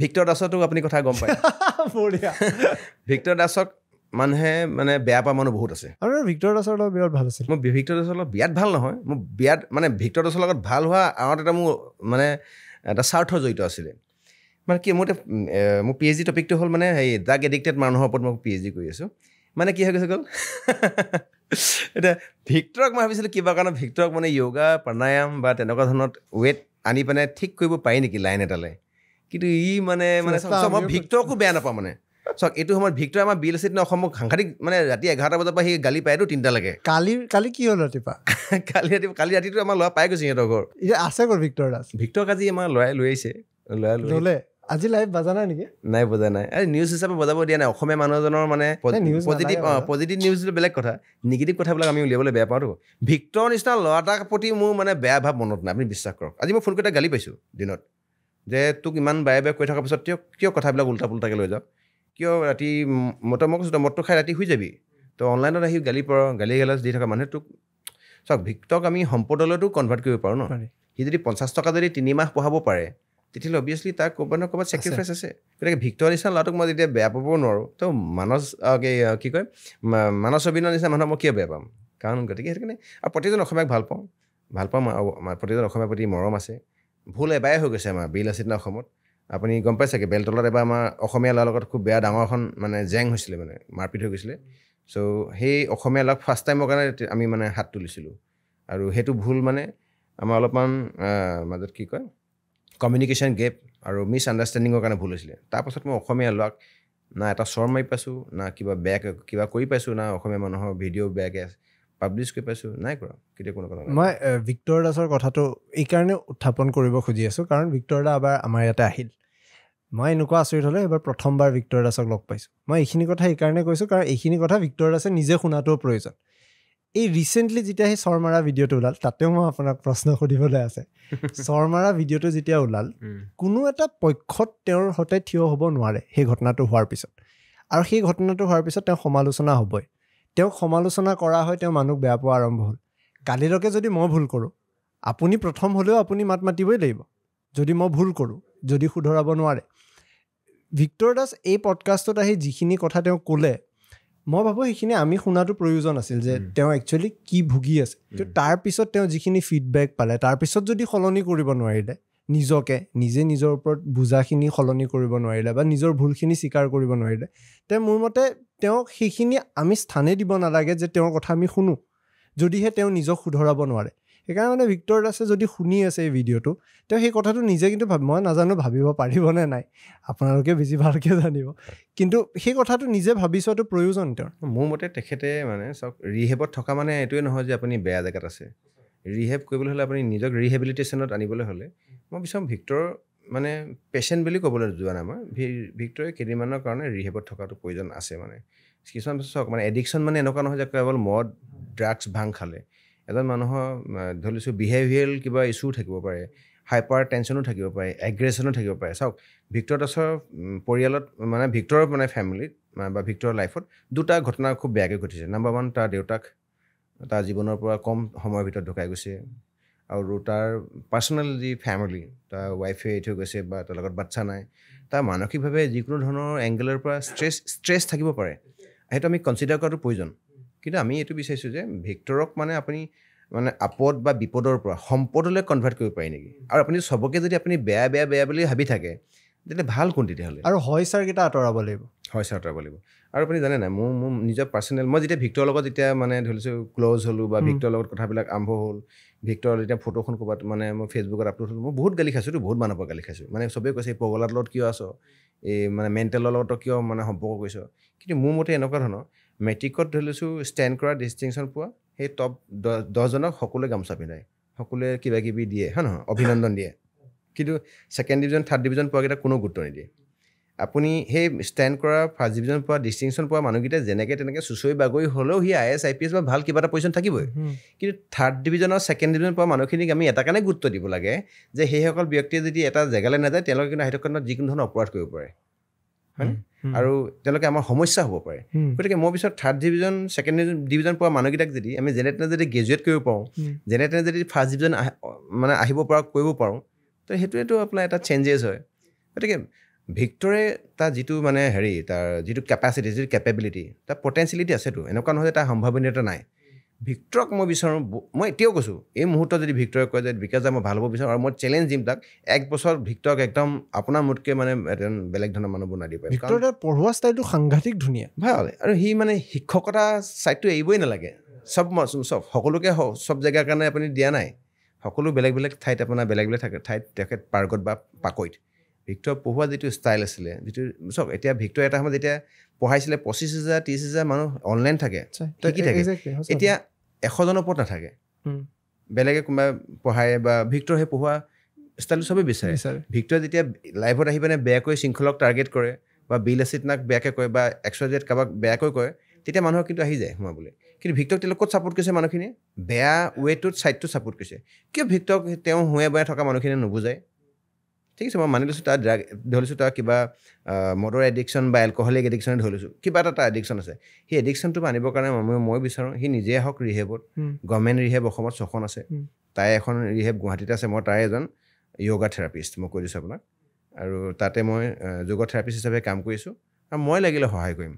Victor দাসতো আপুনি কথা গম পায় বঢ়িয়া ভিক্টৰ দাসক মানুহে মানে বেয়া পোৱা মানুহ বহুত আছে আৰু ভিক্টৰ দাসৰ লগত বিৰাট ভাল আছিল মই ভিক্টৰ দাসৰ লগত বিৰাট ভাল নহয় মোৰ বিৰাট মানে ভিক্টৰ দাসৰ লগত ভাল হোৱা আঁৰত এটা মোৰ মানে এটা স্বাৰ্থ জড়িত আছিলে মানে কি মোৰ মোৰ PhD টপিকটো হ'ল মানে এই ড্ৰাগ এডিক্টেড মানুহৰ ওপৰত মই PhD কৰি আছোঁ মানে কি হৈ গৈছে গ'ল এতিয়া ভিক্টৰক মই ভাবিছিলোঁ কিবা কাৰণত ভিক্টৰক মানে য়োগা প্ৰণায়াম বা তেনেকুৱা ধৰণৰ ৱেট আনি পেলাই ঠিক কৰিব পাৰি নেকি লাইন এটালৈ কিন্তু মানে মই ভিক্টৰকো বেয়া নাপাওঁ মানে চাওক এইটো সময়ত ভিক্টৰ আমাৰ বিল আছে অসমক সাংঘাতিক মানে ৰাতি 11টা বজাৰ পৰা সি গালি পায়তো 3টালৈকে কালি কি হ'ল ৰাতিপুৱা কালি ৰাতিটো আমাৰ ল'ৰা পাই গৈছে সিহঁতৰ ঘৰ এতিয়া আছে ক'ত ভিক্টৰ দাস ভিক্টৰক আজি আমাৰ ল'ৰাই লৈ আহিছে ল'লে আজি লাইভ বাজা নাই নেকি নাই বজা নাই এই নিউজ হিচাপে বজাব দিয়া নাই অসমীয়া মানুহজনৰ মানে পজিটিভ নিউজ বেলেগ কথা নিগেটিভ কথাবিলাক আমি উলিয়াবলৈ বেয়া পাওঁতো ভিক্টৰ নিচিনা ল'ৰা এটাৰ প্ৰতি মোৰ মানে বেয়া ভাৱ মনত নাই আপুনি বিশ্বাস কৰক আজি মই ফোন কৰি গালি পাইছোঁ দিনত যে তোক ইমান বাৰে কৈ থকাৰ পিছত কিয় কথাবিলাক উল্টা পুল্টাকৈ লৈ যাওঁ কিয় ৰাতি মই কৈছোঁ মদটো খাই ৰাতি শুই যাবি তো অনলাইনত আহি গালি গালাজ দি থকা মানুহে তোক চাওক ভিক্টৰক আমি সম্পদলৈতো কনভাৰ্ট কৰিব পাৰোঁ ন সি যদি 50 টকা যদি 3 মাহ পঢ়াব পাৰে তেতিয়াহ'লে অভিয়াছলি তাৰ ক'ৰবাত চেক্ৰিফাইচ আছে গতিকে ভিক্টৰ নিচিনা ল'ৰাটোক মই যেতিয়া বেয়া পাব নোৱাৰোঁ তো কি কয় মানস অভিনয়ৰ নিচিনা মানুহক মই কিয় বেয়া পাম কাৰণ গতিকে সেইটো কাৰণে আৰু প্ৰতিজন অসমীয়াক ভাল পাওঁ আৰু প্ৰতিজন অসমীয়াৰ প্ৰতি মৰম আছে ভুল এবাৰে হৈ গৈছে আমাৰ বিল আছিল ন অসমত আপুনি গম পাই চাগে বেলতলত এবাৰ আমাৰ অসমীয়া ল'ৰাৰ লগত খুব বেয়া ডাঙৰ এখন মানে জেং হৈছিলে মানে মাৰপিট হৈ গৈছিলে চ' সেই অসমীয়া ল'ৰাক ফাৰ্ষ্ট টাইমৰ কাৰণে আমি মানে হাত তুলিছিলোঁ আৰু সেইটো ভুল মানে আমাৰ অলপমান মাজত কি কয় কমিউনিকেশ্যন গেপ আৰু মিছ আণ্ডাৰষ্টেণ্ডিঙৰ কাৰণে ভুল হৈছিলে তাৰপাছত মই অসমীয়া ল'ৰাক না এটা চৰ মাৰি পাইছোঁ না কিবা কৰি পাইছোঁ না অসমীয়া মানুহৰ ভিডিঅ' বেয়াকৈ পাব্লিছ কৰি পাইছোঁ নাই কৰা কেতিয়া কোনো কথা মই ভিক্টৰ দাসৰ কথাটো এইকাৰণে উত্থাপন কৰিব খুজি আছোঁ কাৰণ ভিক্টৰ দা এবাৰ আমাৰ ইয়াতে আহিল মই এনেকুৱা আচৰিত হ'লে এবাৰ প্ৰথমবাৰ ভিক্টৰ দাসক লগ পাইছোঁ মই এইখিনি কথা এইকাৰণে কৈছোঁ কাৰণ এইখিনি কথা ভিক্টৰ দাসে নিজে শুনাটোও প্ৰয়োজন এই ৰিচেণ্টলি যেতিয়া সেই চৰ মাৰা ভিডিঅ'টো ওলাল তাতেও মই আপোনাক প্ৰশ্ন সুধিবলৈ আছে চৰ মাৰা ভিডিঅ'টো যেতিয়া ওলাল কোনো এটা পক্ষত তেওঁৰ সৈতে থিয় হ'ব নোৱাৰে সেই ঘটনাটো হোৱাৰ পিছত আৰু সেই ঘটনাটো হোৱাৰ পিছত তেওঁ সমালোচনা হ'বই তেওঁক সমালোচনা কৰা হয় তেওঁ মানুহক বেয়া পোৱা আৰম্ভ হ'ল কালিলৈকে যদি মই ভুল কৰোঁ আপুনি প্ৰথম হ'লেও আপুনি মাত মাতিবই লাগিব যদি মই ভুল কৰোঁ যদি শুধৰাব নোৱাৰে ভিক্টৰ দাস এই পডকাষ্টত আহি যিখিনি কথা তেওঁ ক'লে মই ভাবোঁ সেইখিনি আমি শুনাটো প্ৰয়োজন আছিল যে তেওঁ একচুৱেলি কি ভুগি আছে কিন্তু তাৰপিছত তেওঁ যিখিনি ফিডবেক পালে তাৰপিছত যদি সলনি কৰিব নোৱাৰিলে নিজে নিজৰ ওপৰত বুজাখিনি সলনি কৰিব নোৱাৰিলে বা নিজৰ ভুলখিনি স্বীকাৰ কৰিব নোৱাৰিলে তে মোৰ মতে তেওঁক সেইখিনি আমি স্থানেই দিব নালাগে যে তেওঁৰ কথা আমি শুনো যদিহে তেওঁ নিজক শুধৰাব নোৱাৰে সেইকাৰণে মানে ভিক্টৰ দাসে যদি শুনি আছে এই ভিডিঅ'টো তেওঁ সেই কথাটো নিজে কিন্তু মই নাজানো ভাবিব পাৰিবনে নাই আপোনালোকে বেছি ভালকৈ জানিব কিন্তু সেই কথাটো নিজে ভাবি চোৱাটো প্ৰয়োজন তেওঁৰ মোৰ মতে তেখেতে মানে চাওক ৰিহেবত থকা মানে এইটোৱে নহয় যে আপুনি বেয়া জেগাত আছে ৰিহেব কৰিবলৈ হ'লে আপুনি নিজক ৰিহেবিলিটেশ্যনত আনিবলৈ হ'লে মই বিচাৰোঁ ভিক্টৰ মানে পেচেণ্ট বুলি ক'বলৈ যোৱা নাই মই ভিক্টৰে কেইদিনমানৰ কাৰণে ৰিহেবত থকাটো প্ৰয়োজন আছে মানে কিছুমান চাওক মানে এডিকশ্যন মানে এনেকুৱা নহয় যে কেৱল মদ ড্ৰাগছ ভাং খালে এজন মানুহৰ ধৰি লৈছোঁ বিহেভিয়াৰেল কিবা ইছ্যু থাকিব পাৰে হাইপাৰ টেনশ্যনো থাকিব পাৰে এগ্ৰেশ্যনো থাকিব পাৰে চাওক ভিক্টৰ দাসৰ পৰিয়ালত মানে ভিক্টৰৰ মানে ফেমিলিত বা ভিক্টৰৰ লাইফত দুটা ঘটনা খুব বেয়াকৈ ঘটিছে নাম্বাৰ 1 তাৰ দেউতাক তাৰ জীৱনৰ পৰা কম সময়ৰ ভিতৰত ঢুকাই গৈছে আৰু তাৰ পাৰ্চনেল যি ফেমিলি তাৰ ৱাইফে এৰি থৈ গৈছে বা তাৰ লগত বাচ্ছা নাই তাৰ মানসিকভাৱে যিকোনো ধৰণৰ এংগেলৰ পৰা ষ্ট্ৰেছ থাকিব পাৰে সেইটো আমি কনচিডাৰ কৰাটো প্ৰয়োজন কিন্তু আমি এইটো বিচাৰিছোঁ যে ভিক্টৰক মানে আপুনি মানে আপদ বা বিপদৰ পৰা সম্পদলৈ কনভাৰ্ট কৰিব পাৰি নেকি আৰু আপুনি চবকে যদি আপুনি বেয়া বুলি ভাবি থাকে তেতিয়া ভাল কোন তেতিয়াহ'লে আৰু হয় ছাৰকেইটা আঁতৰাব লাগিব আৰু আপুনি জানে নাই মোৰ নিজৰ পাৰ্চনেল মই যেতিয়া ভিক্টৰৰ লগত যেতিয়া মানে ধৰিছোঁ ক্ল'জ হ'লোঁ বা ভিক্টৰৰ লগত কথাবিলাক আৰম্ভ হ'ল ভিক্টৰৰ যেতিয়া ফটোখন ক'ৰবাত মানে মই ফেচবুকত আপলোড হ'লোঁ মই বহুত গালি খাইছোঁ বহুত মানুহৰ পৰা গালি খাইছোঁ মানে চবেই কৈছে এই পগলাৰ লগত কিয় আছ এই মানে মেণ্টেলৰ লগত কিয় মানে সম্পৰ্ক কৰিছ কিন্তু মোৰ মতে এনেকুৱা ধৰণৰ মেট্ৰিকত ধৰি লৈছোঁ ষ্টেণ্ড কৰা ডিষ্টিংশ্যন পোৱা সেই টপ 10জনক সকলোৱে গামোচা পিন্ধায় সকলোৱে কিবা কিবি দিয়ে হয় নহয় অভিনন্দন দিয়ে কিন্তু ছেকেণ্ড ডিভিজন থাৰ্ড ডিভিজন পোৱাকেইটা কোনো গুৰুত্ব নিদিয়ে আপুনি সেই ষ্টেণ্ড কৰা ফাৰ্ষ্ট ডিভিজন পোৱা ডিষ্টিংশ্যন পোৱা মানুহকেইটা যেনেকৈ তেনেকৈ চুঁচৰি বাগৰি হ'লেও সি IAS IPS বা ভাল কিবা এটা পজিশ্যন থাকিবই কিন্তু থাৰ্ড ডিভিজনৰ ছেকেণ্ড ডিভিজন পোৱা মানুহখিনিক আমি এটা কাৰণে গুৰুত্ব দিব লাগে যে সেইসকল ব্যক্তিয়ে যদি এটা জেগালৈ নাযায় তেওঁলোকে কিন্তু সেইটো যিকোনো ধৰণৰ অপৰাধ কৰিব পাৰে হয়নে আৰু তেওঁলোকে আমাৰ সমস্যা হ'ব পাৰে গতিকে মই পিছত থাৰ্ড ডিভিজন ছেকেণ্ড ডিভিজন পোৱা মানুহকেইটাক যদি আমি যেনে তেনে যদি গ্ৰেজুৱেট কৰিব পাৰোঁ যেনে তেনে যদি ফাৰ্ষ্ট ডিভিজন মানে আহিব পৰা কৰিব পাৰোঁ তো সেইটোৱেতো আপোনাৰ এটা চেঞ্জেছ হয় গতিকে ভিক্টৰে তাৰ যিটো মানে হেৰি তাৰ যিটো কেপাচিটি যিটো কেপেবিলিটি তাৰ পটেঞ্চিয়েলিটি আছেতো এনেকুৱা নহয় যে তাৰ সম্ভাৱনীয়তা নাই ভিক্টৰক মই বিচাৰোঁ মই এতিয়াও কৈছোঁ এই মুহূৰ্তত যদি ভিক্টৰে কয় যে বিকাশ দা মই ভাল হ'ব বিচাৰোঁ আৰু মই চেলেঞ্জ দিম তাক 1 বছৰ ভিক্টৰক একদম আপোনাৰ মোতকৈ মানে এজন বেলেগ ধৰণৰ মানুহ বনাই দিব পাৰিম ভিক্টৰে পঢ়োৱা ষ্টাইলটো সাংঘাতিক ধুনীয়া ভাল আৰু সি মানে শিক্ষকতা ছাইডটো এৰিবই নালাগে চব সকলোকে চব জেগাৰ কাৰণে আপুনি দিয়া নাই সকলো বেলেগ বেলেগ ঠাইত আপোনাৰ বেলেগ বেলেগ থাকে ঠাইত তেখেত পাৰ্গত বা পাকৈত ভিক্টৰ পঢ়োৱা যিটো ষ্টাইল আছিলে যিটো চব এতিয়া ভিক্টৰ এটা সময়ত যেতিয়া পঢ়াইছিলে 25,000 30,000 মানুহ অনলাইন থাকে শিকি থাকে এতিয়া 100জনৰ ওপৰত নাথাকে বেলেগে কোনোবা পঢ়ায় বা ভিক্টৰ সেই পঢ়োৱা ষ্টাইলটো চবেই বিচাৰে ভিক্টৰে যেতিয়া লাইভত আহি পিনে বেয়াকৈ শৃংখলক টাৰ্গেট কৰে বা বিল এচিডনাক বেয়াকৈ কয় বা XYZ কাৰোবাক বেয়াকৈ কয় তেতিয়া মানুহৰ কিন্তু আহি যায় সোমাবলৈ কিন্তু ভিক্টৰক তেওঁলোক ক'ত ছাপোৰ্ট কৰিছে মানুহখিনিয়ে বেয়া ৱেটোত ছাইডটোত ছাপোৰ্ট কৰিছে কিয় ভিক্টৰক তেওঁ হুঁৱে বেয়া থকা মানুহখিনিয়ে নুবুজায় ঠিক আছে মই মানি লৈছোঁ তাৰ ড্ৰাগ ধৰিছোঁ তাৰ কিবা মদৰ এডিকশ্যন বা এলকহলিক এডিকশ্যনে ধৰি লৈছোঁ কিবা এটা তাৰ এডিকশ্যন আছে সেই এডিকশ্যনটো আনিবৰ কাৰণে মই বিচাৰোঁ সি নিজে আহক ৰিহেবত গভৰ্ণমেণ্ট ৰিহেব অসমত 6খন আছে তাই এখন ৰিহেব গুৱাহাটীত আছে মই তাৰে এজন য়োগা থেৰাপিষ্ট মই কৈ দিছোঁ আপোনাক আৰু তাতে মই যোগ থেৰাপিষ্ট হিচাপে কাম কৰিছোঁ আৰু মই লাগিলে সহায় কৰিম